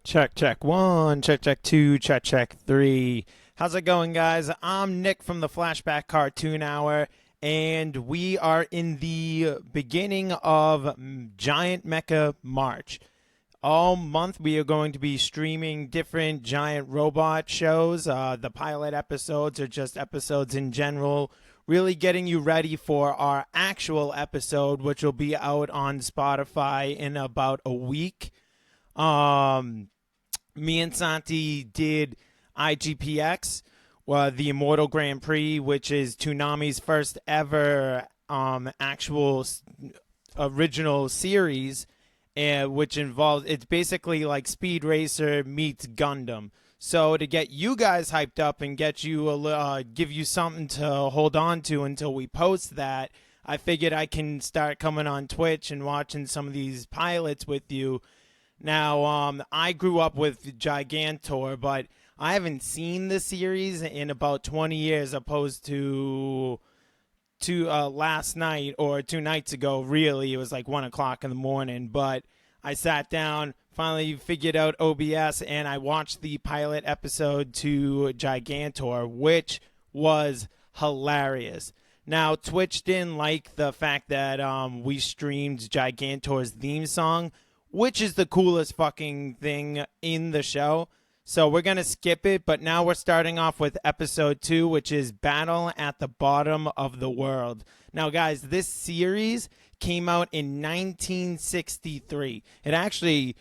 Check, check one, check, check two, check, check three. How's it going, guys? I'm Nick from the Flashback Cartoon Hour, and we are in the beginning of Giant Mecha March. All month, we are going to be streaming different giant robot shows. The pilot episodes are just episodes in general, really getting you ready for our actual episode, which will be out on Spotify in about a week. Um, Me and Santi did IGPX, the Immortal Grand Prix, which is Toonami's first ever actual original series, which involves it's basically like Speed Racer meets Gundam. So to get you guys hyped up and get you give you something to hold on to until we post that, I figured I can start coming on Twitch and watching some of these pilots with you. Now, I grew up with Gigantor, but I haven't seen the series in about 20 years, opposed to last night or 2 nights ago. Really, it was like 1 o'clock in the morning. But I sat down, finally figured out OBS, and I watched the pilot episode to Gigantor, which was hilarious. Now, Twitch didn't like the fact that we streamed Gigantor's theme song, which is the coolest fucking thing in the show. So we're going to skip it, but now we're starting off with episode 2, which is Battle at the Bottom of the World. Now, guys, this series came out in 1963. It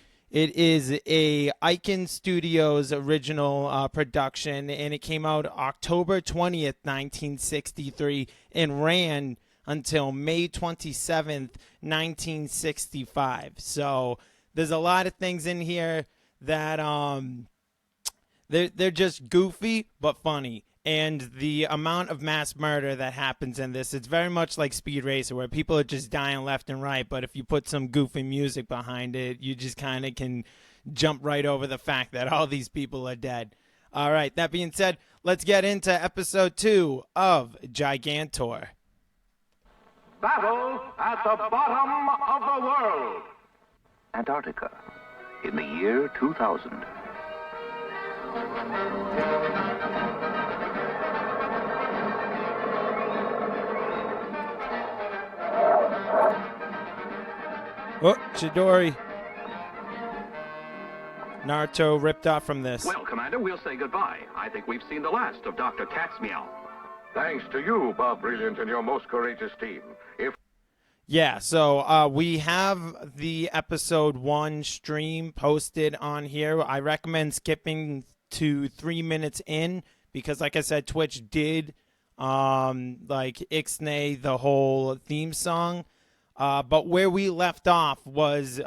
is a Icon Studios original production, and it came out October 20th, 1963, and ran until May 27th, 1965. So there's a lot of things in here that they're just goofy but funny. And the amount of mass murder that happens in this, it's very much like Speed Racer, where people are just dying left and right. But if you put some goofy music behind it, you just kind of can jump right over the fact that all these people are dead. All right, that being said, let's get into episode 2 of Gigantor. Battle at the bottom of the world. Antarctica, in the year 2000. Oh, Chidori. Naruto ripped off from this. Well, Commander, we'll say goodbye. I think we've seen the last of Dr. Cat's Meow. Thanks to you, Bob Brilliant, and your most courageous team. Yeah, so we have the episode 1 stream posted on here. I recommend skipping to 3 minutes in because, like I said, Twitch did ixnay the whole theme song. But where we left off was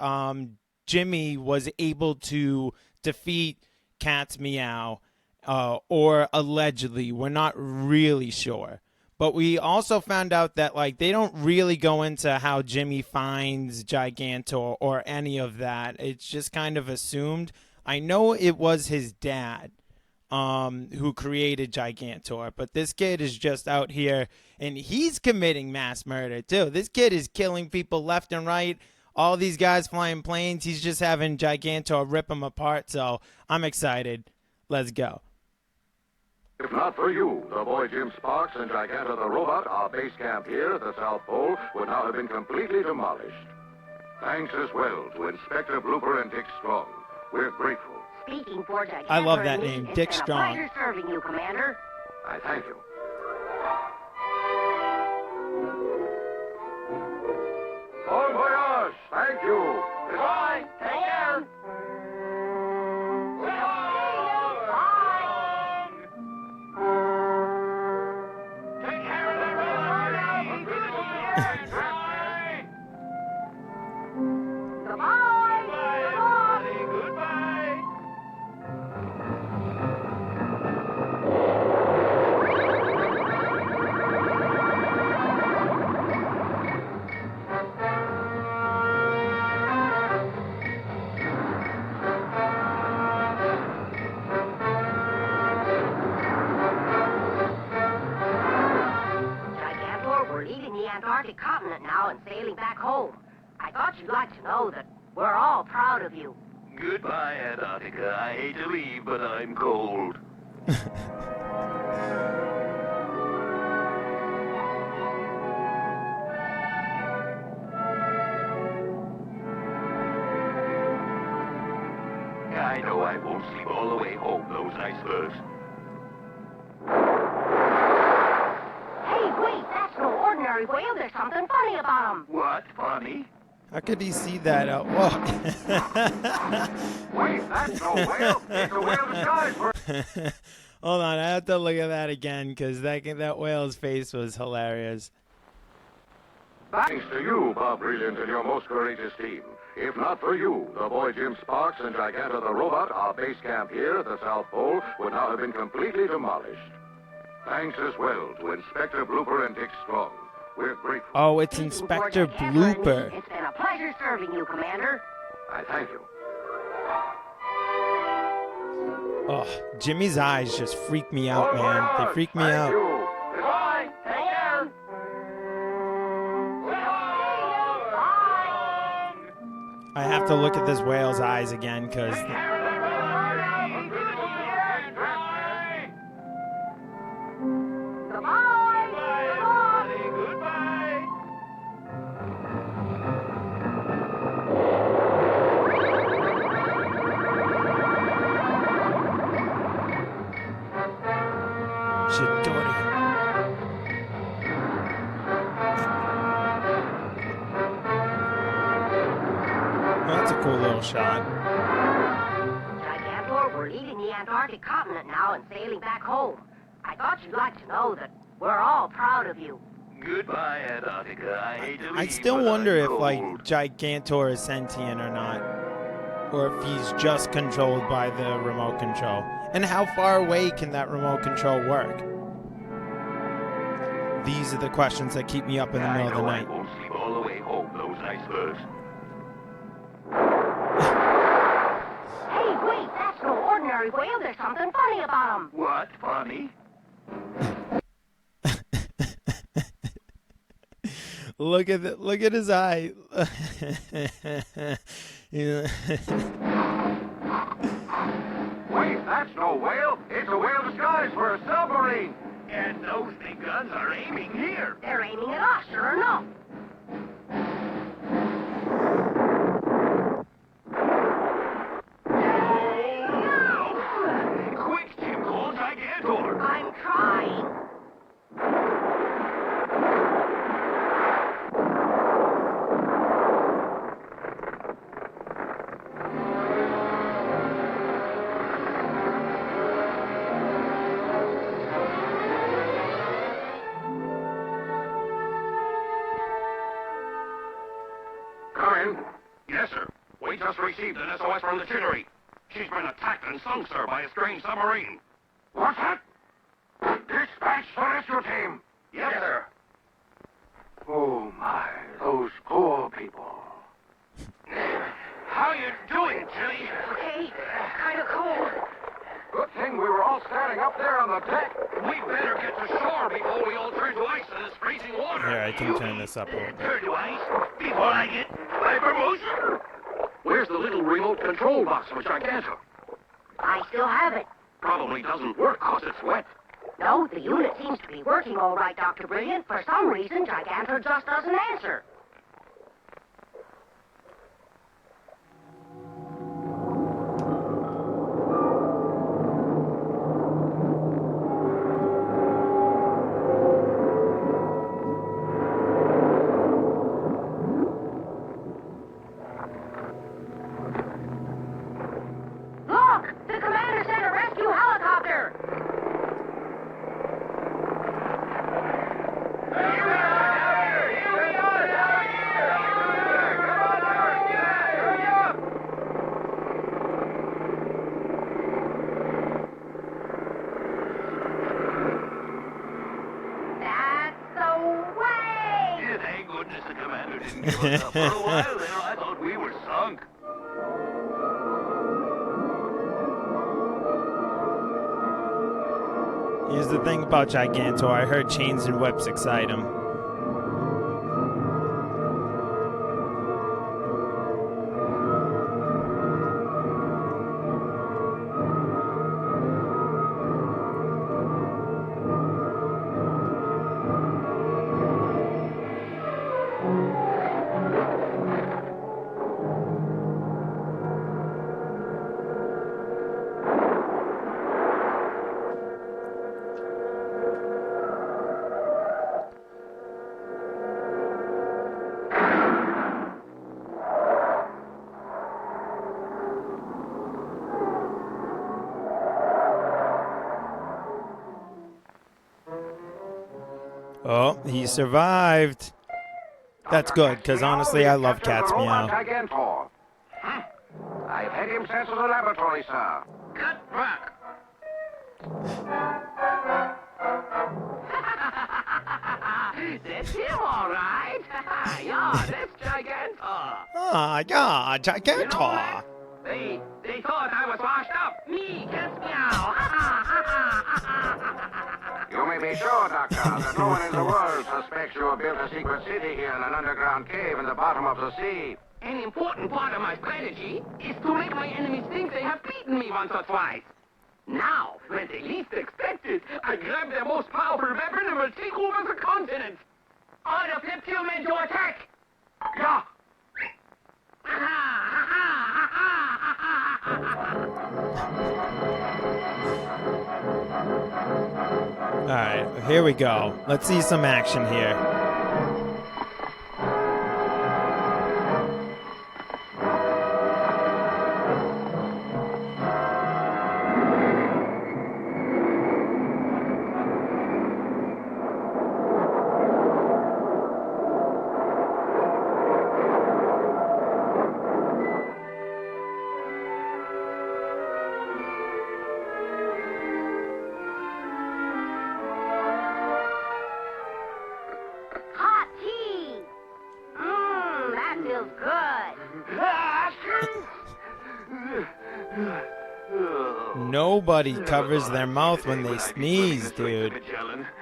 Jimmy was able to defeat Cat's Meow, or allegedly. We're not really sure. But we also found out that they don't really go into how Jimmy finds Gigantor or any of that. It's just kind of assumed. I know it was his dad who created Gigantor, but this kid is just out here, and he's committing mass murder, too. This kid is killing people left and right. All these guys flying planes, he's just having Gigantor rip them apart, so I'm excited. Let's go. If not for you, the boy Jim Sparks and Gigantor the Robot, our base camp here at the South Pole, would now have been completely demolished. Thanks as well to Inspector Blooper and Dick Strong. We're grateful. Speaking for Gigantor, I love that name, Dick Strong. It's been a pleasure serving you, Commander. I thank you. Bon voyage! Thank you! Goodbye! Take care. Take care of everybody! Goodbye. Goodbye! Gigantor, we're leaving the Antarctic continent now and sailing back home. I thought you'd like to know that we're all proud of you. Goodbye, Antarctica. I hate to leave, but I'm cold. I know I won't sleep all the way home, those icebergs. Hey, wait, that's no ordinary whale. There's something funny about him. What? Funny? How could he see that? Whoa. Wait, that's no whale. It's a whale disguised for... Hold on, I have to look at that again because that whale's face was hilarious. Thanks to you, Bob Brilliant, and your most courageous team. If not for you, the boy Jim Sparks and Gigantor the robot, our base camp here at the South Pole, would now have been completely demolished. Thanks as well to Inspector Blooper and Dick Strong. We're grateful. Oh, it's Speaking Inspector for Gigantor and me, Blooper. It's been a pleasure serving you, Commander. I thank you. Oh, Jimmy's eyes just freak me out, Bon man. They voyage. freak me Thank out. you. Goodbye. Take care. I have to look at this whale's eyes again because that's a cool little shot. Gigantor, we're leaving the Antarctic continent now and sailing back home. I thought you'd like to know that we're all proud of you. Goodbye, Antarctica. I hate to leave, I still but wonder I'm if, cold. like, Gigantor is sentient or not. Or if he's just controlled by the remote control. And how far away can that remote control work? These are the questions that keep me up in the middle of the night. I won't sleep all the way home, those icebergs. Hey, wait, that's no ordinary whale. There's something funny about him. What? Funny? Look at his eye. Yeah. Wait, that's no whale. It's a whale disguised for a submarine. And those big guns are aiming here. They're aiming at us, sure enough. Quick, Jim, call Gigantor. I'm trying. Come in. Yes, sir. We just received an SOS from the Chittery. She's been attacked and sunk, sir, by a strange submarine. What's that? Dispatch the rescue team. Yes, sir. Oh, my. Those poor people. How you doing, Jimmy? Okay, kind of cold. Good thing we were all standing up there on the deck. We better get to shore before we all turn to ice in this freezing water. Here, I can turn this up a little bit. Turn to ice before I get my promotion. Where's the little remote control box for Gigantor? I still have it. Probably doesn't work 'cause it's wet. No, the unit seems to be working all right, Dr. Brilliant. For some reason, Gigantor just doesn't answer. Look! The commander sent a rescue helicopter! That's the way! Yeah, thank goodness the commander didn't give us up. For a while there, I thought we were sunk. Here's the thing about Gigantor. I heard chains and whips excite him. Oh, he survived. That's good, because honestly, I love Cat's Meow. Gigantor. I've had him sent to the laboratory, sir. Good work. That's him, all right. Yeah, that's Gigantor. Ah, yeah, Gigantor. They thought I was washed up. Me, Cat's Meow. You may be sure, Doctor, that no one in the world suspects you have built a secret city here in an underground cave in the bottom of the sea. An important part of my strategy is to make my enemies think they have beaten me once or twice. Now, when they least expect it, I grab their most powerful weapon and will take over the continent. Order Flip Human to attack! Yeah. Alright, here we go. Let's see some action here. Hot tea! Mmm, that feels good. Nobody covers their mouth when they sneeze, dude.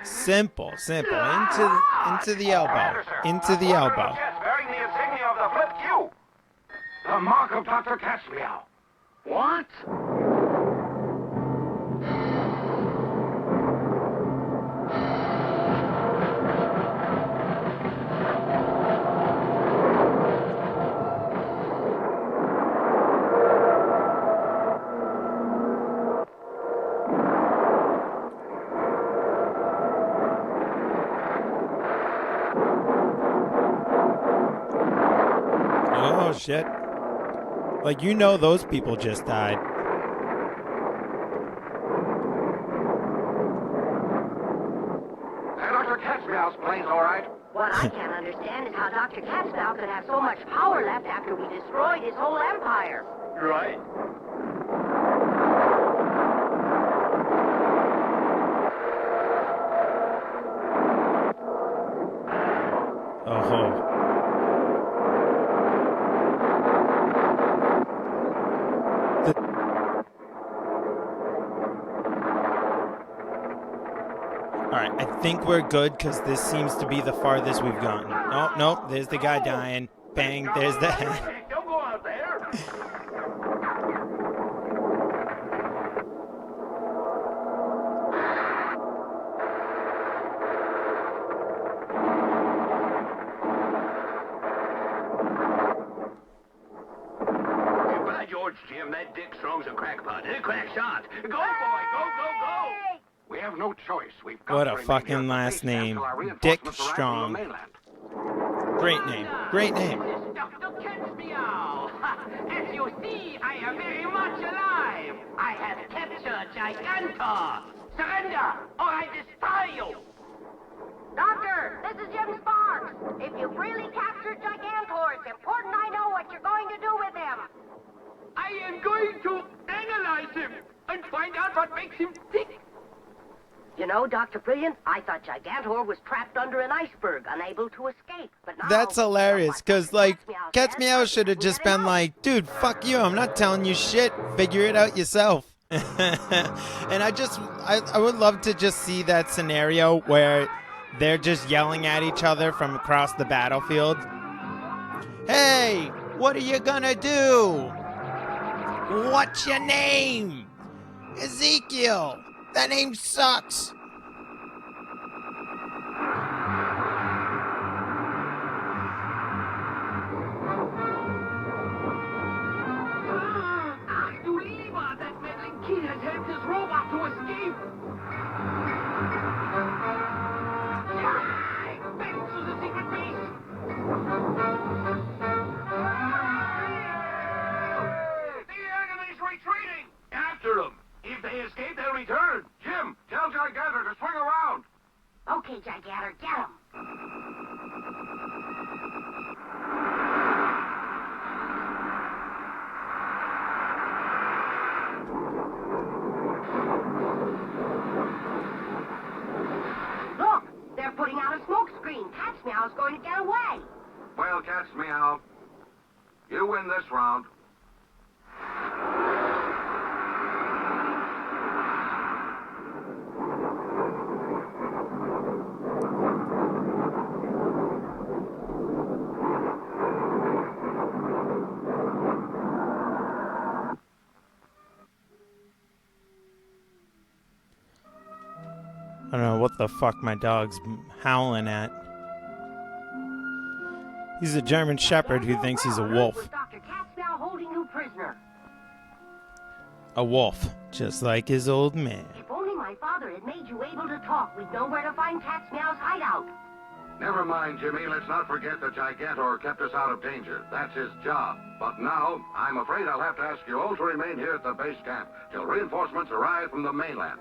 Simple, simple. Into the elbow. Into the elbow. Bearing the insignia of the Flip Q. The mark of Dr. Cat's Meow. What? Oh, shit. Like, you know those people just died. Dr. Cat's Meow's plane's all right. What I can't understand is how Dr. Catsmeow could have so much power left after we destroyed his whole empire. Right. Oh. Alright, I think we're good because this seems to be the farthest we've gotten. Oh, no, there's the guy dying. Bang, there's the head. Don't go out there. By George, Jim, that Dick Strong's a crackpot. A crack shot. Go, boy, go, go, go. We have no choice. We've got What to a remain fucking here at the last base camp name. till our Dick reinforcements arrive Strong. from the mainland. Great name. Great name. Dr. Catsmeow. As you see, I am very much alive. I have captured Gigantor. Surrender, or I destroy you. Doctor, this is Jim Sparks. If you've really captured Gigantor, it's important I know what you're going to do with him. I am going to analyze him and find out what makes him tick. You know, Dr. Brilliant, I thought Gigantor was trapped under an iceberg, unable to escape. But now, That's hilarious, because, like, Cat's says, Meow should have just been like, dude, fuck you, I'm not telling you shit, figure it out yourself. And I would love to just see that scenario where they're just yelling at each other from across the battlefield. Hey, what are you gonna do? What's your name? Ezekiel. That name sucks. Ach du lieber, that meddling kid has helped his robot to escape. Back to the secret base. The enemy's retreating. After them. If they escape, they'll return. Jim, tell Gigantor to swing around. Okay, Gigantor, get him. Meow's going to get away. Well, Cat's Meow, you win this round. I don't know what the fuck my dog's howling at. He's a German Shepherd who thinks he's a wolf. With Dr. Cat's Meow holding you prisoner. A wolf, just like his old man. If only my father had made you able to talk, we'd know where to find Cat's Meow's hideout. Never mind, Jimmy. Let's not forget that Gigantor kept us out of danger. That's his job. But now, I'm afraid I'll have to ask you all to remain here at the base camp till reinforcements arrive from the mainland.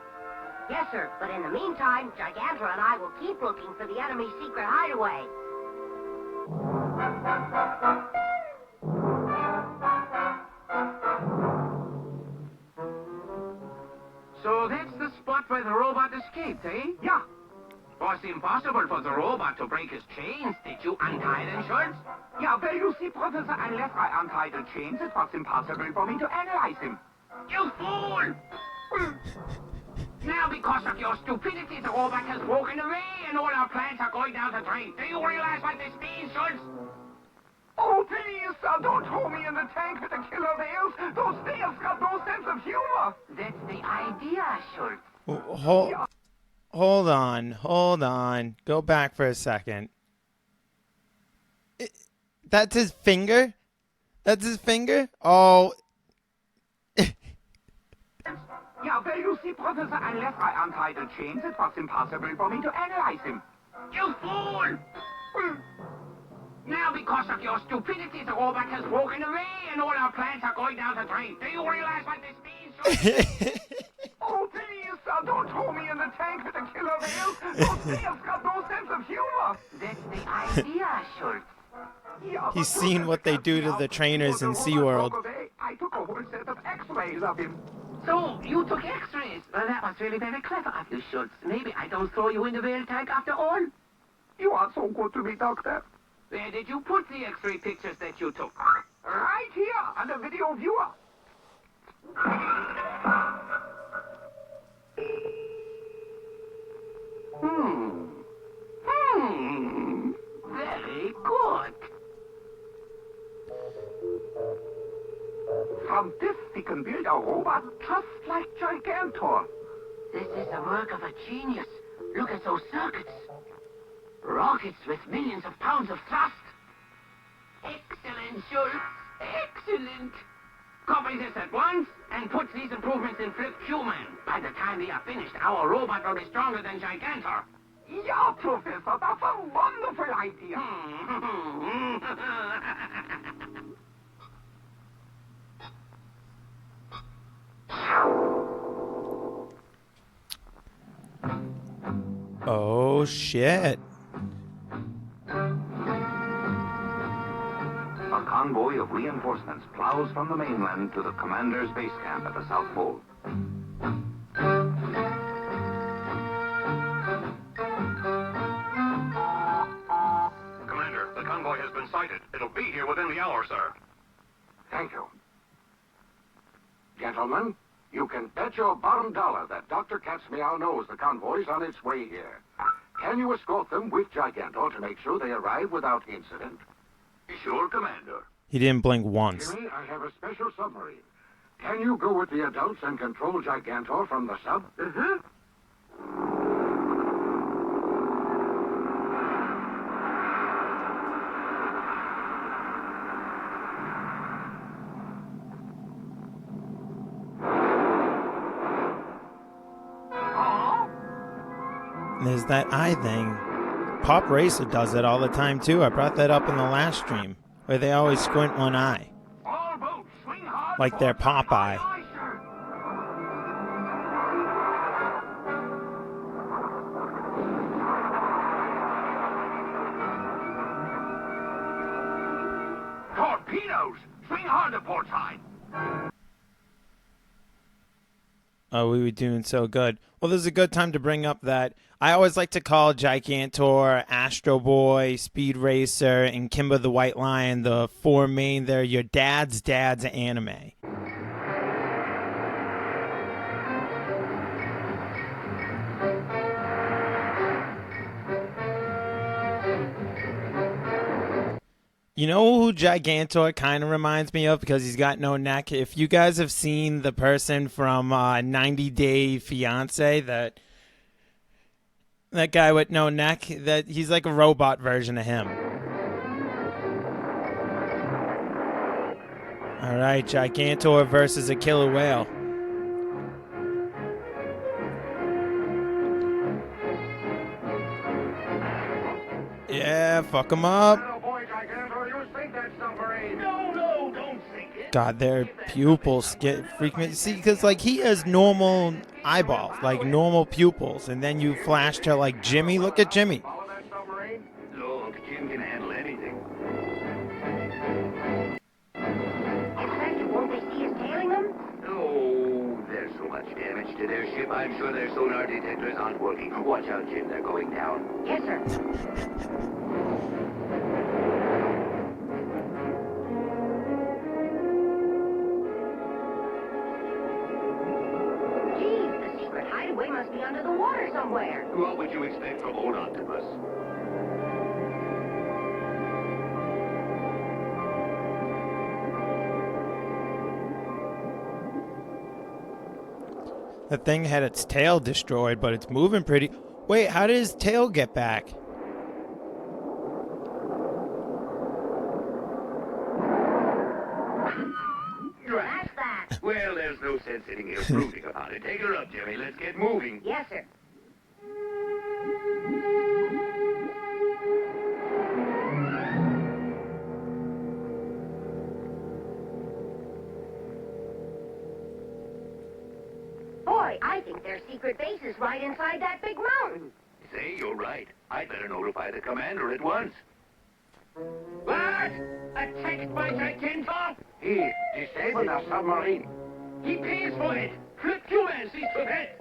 Yes, sir. But in the meantime, Gigantor and I will keep looking for the enemy's secret hideaway. So that's the spot where the robot escaped, eh? Yeah. Was it impossible for the robot to break his chains? Did you untie them, Schultz? Yeah, well, you see, Professor, unless I untie the chains, it was impossible for me to analyze him. You fool! Now, because of your stupidity, the robot has broken away and all our plans are going down the drain. Do you realize what this means, Schultz? Oh, please, sir, don't throw me in the tank with the killer whales. Those whales got no sense of humor. That's the idea, Schultz. Hold on. Go back for a second. That's his finger? That's his finger? Oh. Yeah, well, you see, Professor, unless I untie the chains, it was impossible for me to analyze him. You fool! Now, because of your stupidity, the robot has broken away and all our plans are going down the drain. Do you realize what this means, Schultz? Oh, please, sir, don't throw me in the tank with the killer whales. Those whales got no sense of humor. That's the idea, Schultz. Yeah, He's seen what they do to the trainers in SeaWorld. I took a whole set of x-rays of him. So, you took x-rays. Well, that was really very clever of you, Schultz. Maybe I don't throw you in the whale tank after all. You are so good to me, Doctor. Where did you put the x-ray pictures that you took? Right here on the video viewer. Very good. From this, we can build a robot just like Gigantor. This is the work of a genius. Look at those circuits. Rockets with millions of pounds of thrust. Excellent, Schultz. Excellent. Copy this at once and put these improvements in Flip Q-Man. By the time we are finished, our robot will be stronger than Gigantor. Yeah, Professor, that's a wonderful idea. Oh, shit. A convoy of reinforcements plows from the mainland to the commander's base camp at the South Pole. Commander, the convoy has been sighted. It'll be here within the hour, sir. Thank you. Gentlemen, you can bet your bottom dollar that Dr. Cat's Meow knows the convoy's on its way here. Can you escort them with Gigantor to make sure they arrive without incident? Sure, Commander. He didn't blink once. Jimmy, I have a special submarine. Can you go with the adults and control Gigantor from the sub? There's that eye thing. Pop Racer does it all the time, too. I brought that up in the last stream, where they always squint one eye. All boats, swing hard. Like their Popeye. Aye, sir. Torpedoes! Swing hard to port side. Oh, we were doing so good. Well, this is a good time to bring up that I always like to call Gigantor, Astro Boy, Speed Racer, and Kimba the White Lion the four main. They're your dad's anime. You know who Gigantor kind of reminds me of because he's got no neck? If you guys have seen the person from 90 Day Fiance, that guy with no neck, that he's like a robot version of him. All right, Gigantor versus a killer whale. Yeah, fuck him up. Oh, boy, Gigantor, you sink that submarine. No, don't sink it. God, their pupils freak me. See, because like he has normal eyeballs, like normal pupils, and then you flash to like Jimmy. Look at Jimmy. Follow that submarine? Look, Jim can handle anything. Except won't they see us tailing them? Oh, there's so much damage to their ship. I'm sure their sonar detectors aren't working. Watch out, Jim. They're going down. Yes, sir. Geez, the secret hideaway must be under the water somewhere. What would you expect from old octopus? The thing had its tail destroyed, but it's moving pretty. Wait, how did his tail get back? That's that. Well, there's no sense sitting here brooding about it. Take her up, Jimmy. Let's get moving. Yes, sir. Boy, I think their secret base is right inside that big mountain. Say, you're right. I'd better notify the commander at once. What? Attacked by Gigantor? Here, disable the submarine. He pays for it. Flip Q-Man sees to that.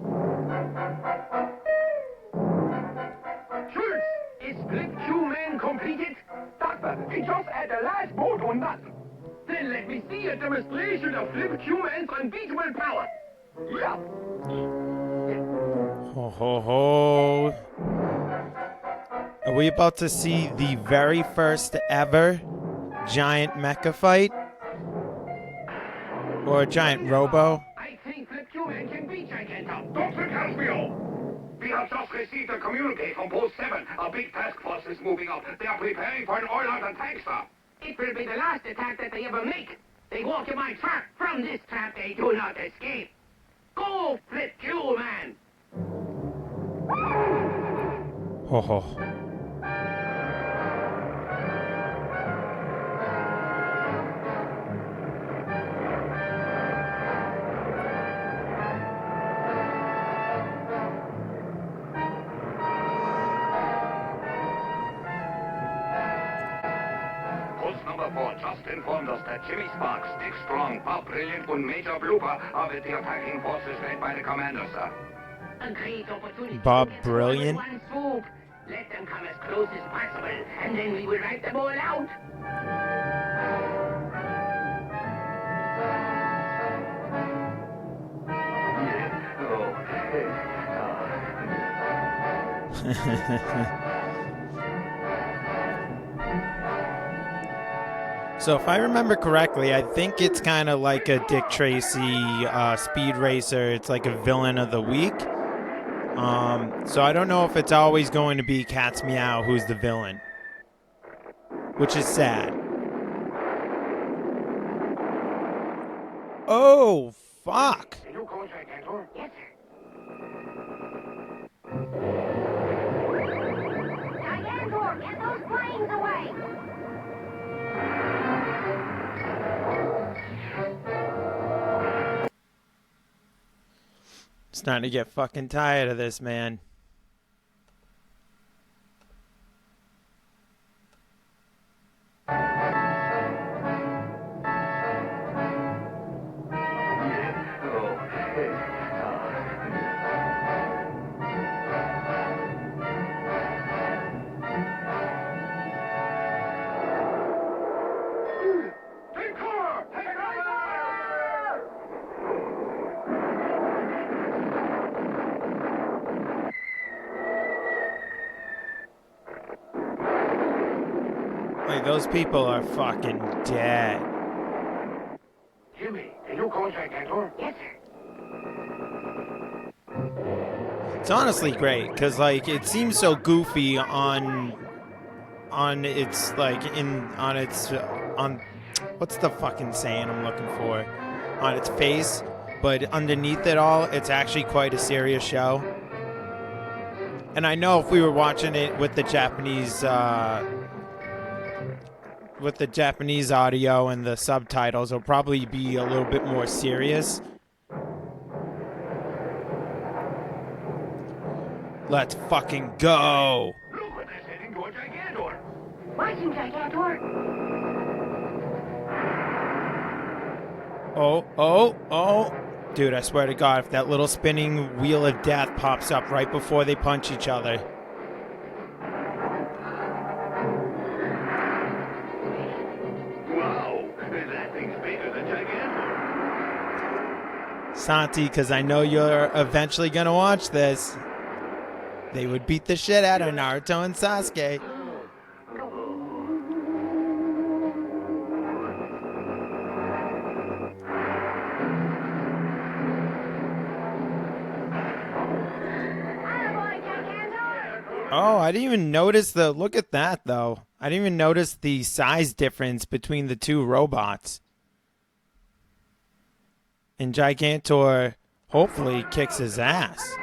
Schultz, is Flip Q-Man completed? Doctor, he just had the last bolt on that. Then let me see a demonstration of Flip Q-Man's unbeatable power. Yeah. Ho ho ho. Are we about to see the very first ever Giant Mecha fight? Or a giant robo? I think Flip Q-Man can beat Gigantor. Dr. Caspio, we have just received a communique from Post 7. A big task force is moving up. They are preparing for an all-out attack, sir. It will be the last attack that they ever make. They walk in my trap. From this trap, they do not escape. Go, Flip Q-Man! Ho ho. Post number 4 just informed us that Jimmy Sparks, Dick Strong, Bob Brilliant, and Major Blooper are with the attacking forces led by the commander, sir. A great opportunity. Bob to get Brilliant. all in one swoop. Let them come as close as possible, and then we will wipe them all out. So if I remember correctly, I think it's kind of like a Dick Tracy Speed Racer. It's like a villain of the week. So I don't know if it's always going to be Cat's Meow who's the villain, which is sad. Oh, fuck. Can you call Gigantor? Yes, sir. Gigantor, get those planes away! Starting to get fucking tired of this, man. those people are fucking dead. Jimmy, can you call Gigantor? Yes, sir. It's honestly great because like it seems so goofy on its like on its on what's the fucking saying I'm looking for, on its face, but underneath it all it's actually quite a serious show. And I know if we were watching it with the Japanese audio and the subtitles, it'll probably be a little bit more serious. Let's fucking go! Look what they're heading toward Gigantor. Watch him, Gigantor. Oh. Dude, I swear to God, if that little spinning wheel of death pops up right before they punch each other. Wow, that thing's bigger than Gigantor. Santi, because I know you're eventually going to watch this. They would beat the shit out of Naruto and Sasuke. Attaboy, Gigantor. Oh, I didn't even notice the... Look at that, though. I didn't even notice the size difference between the two robots. And Gigantor hopefully kicks his ass.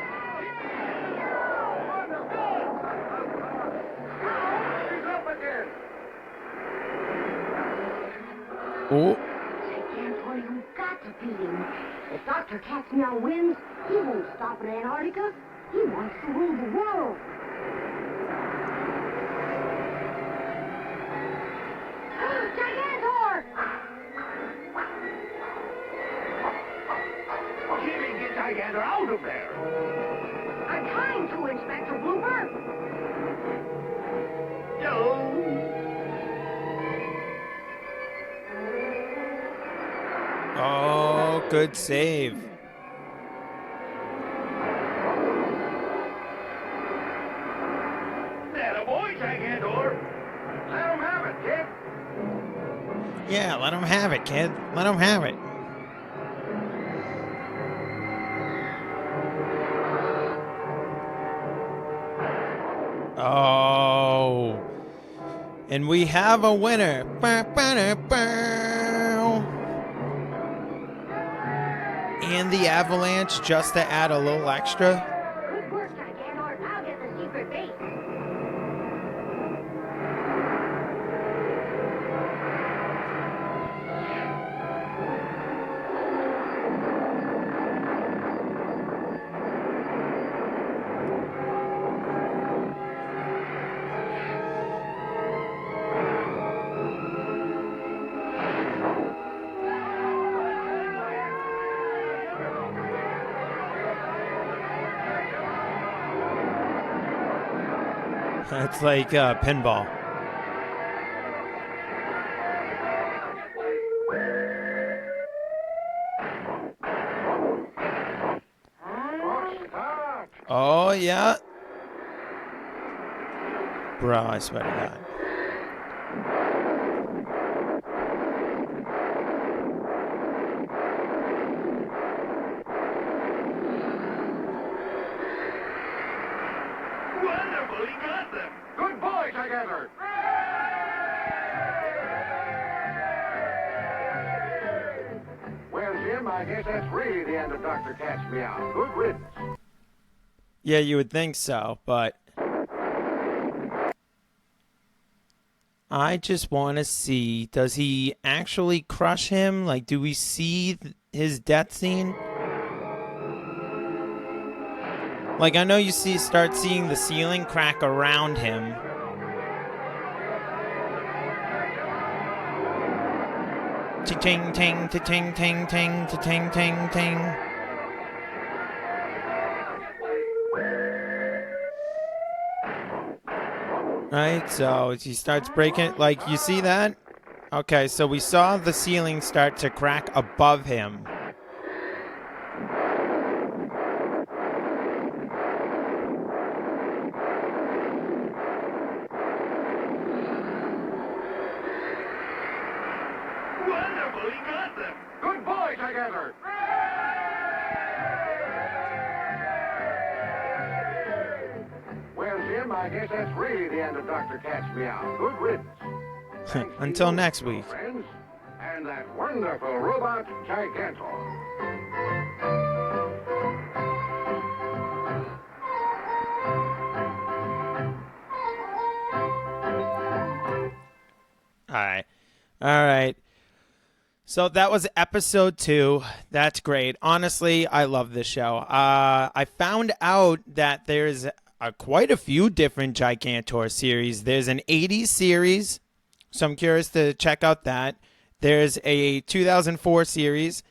Oh, Gigantor, you've got to beat him. If Dr. Cat's Meow wins, he won't stop in Antarctica. He wants to rule the world. Gigantor! Jimmy, get Gigantor out of there. I'm trying to, Inspector Blooper. No. oh, good save. That a boy, Gigantor. Let him have it, kid. Yeah, let him have it, kid. Let him have it. Oh. And we have a winner. And the avalanche just to add a little extra. Good work, Gigantor. I'll get the secret base. It's like pinball. Oh, yeah. Bro, I swear to God. Wonderful, he got them. Good boy, Gigantor. Well, Jim, I guess that's really the end of Dr. Cat's Meow. Good riddance. Yeah, you would think so, but I just want to see, does he actually crush him? Like, do we see his death scene? Like, I know you start seeing the ceiling crack around him. Ting ting ting ting ting ting ting ting ting. Right, so he starts breaking, like, you see that? Okay, so we saw the ceiling start to crack above him. Gigantor. Well, Jim, I guess that's really the end of Dr. Cat's Meow. Good riddance. Thanks to Until you, next little week. Friends, and that wonderful robot, Gigantor. All right. All right. So that was episode 2. That's great. Honestly, I love this show. I found out that there's quite a few different Gigantor series. There's an 80s series, so I'm curious to check out that. There's a 2004 series,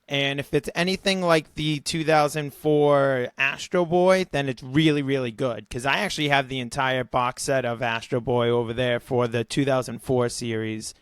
and if it's anything like the 2004 Astro Boy, then it's really, really good, because I actually have the entire box set of Astro Boy over there for the 2004 series.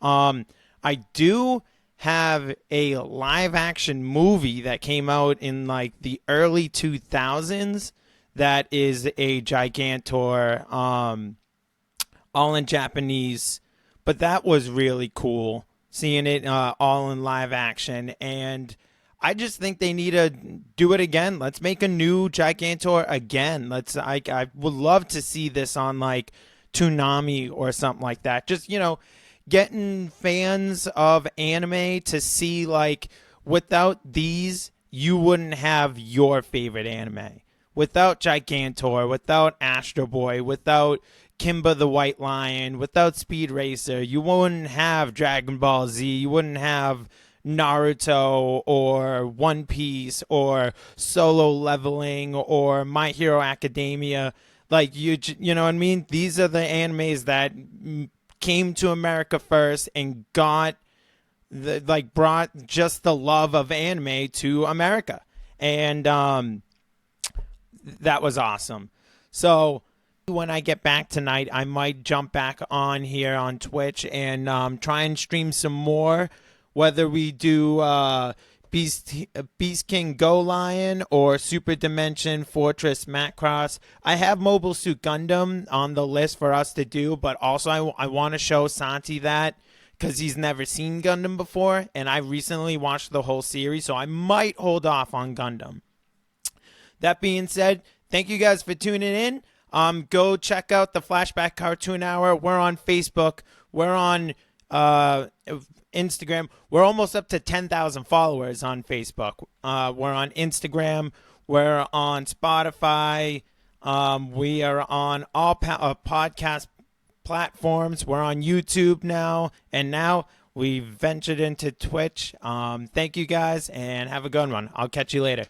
I do have a live action movie that came out in like the early 2000s that is a Gigantor, all in Japanese, but that was really cool seeing it all in live action. And I just think they need to do it again. Let's make a new Gigantor again. I would love to see this on like Toonami or something like that. Just, getting fans of anime to see, like, without these, you wouldn't have your favorite anime. Without Gigantor, without Astro Boy, without Kimba the White Lion, without Speed Racer, you wouldn't have Dragon Ball Z, you wouldn't have Naruto or One Piece or Solo Leveling or My Hero Academia. Like, you know what I mean? These are the animes that came to America first and brought just the love of anime to America. And that was awesome. So when I get back tonight, I might jump back on here on Twitch and try and stream some more, whether we do Beast King Go Lion or Super Dimension Fortress Macross. I have Mobile Suit Gundam on the list for us to do, but also I want to show Santi that, because he's never seen Gundam before, and I recently watched the whole series, so I might hold off on Gundam. That being said, thank you guys for tuning in. Go check out the Flashback Cartoon Hour. We're on Facebook. We're on Instagram. We're almost up to 10,000 followers on Facebook. We're on Instagram. We're on Spotify. We are on all podcast platforms. We're on YouTube now. And now we've ventured into Twitch. Thank you guys and have a good one. I'll catch you later.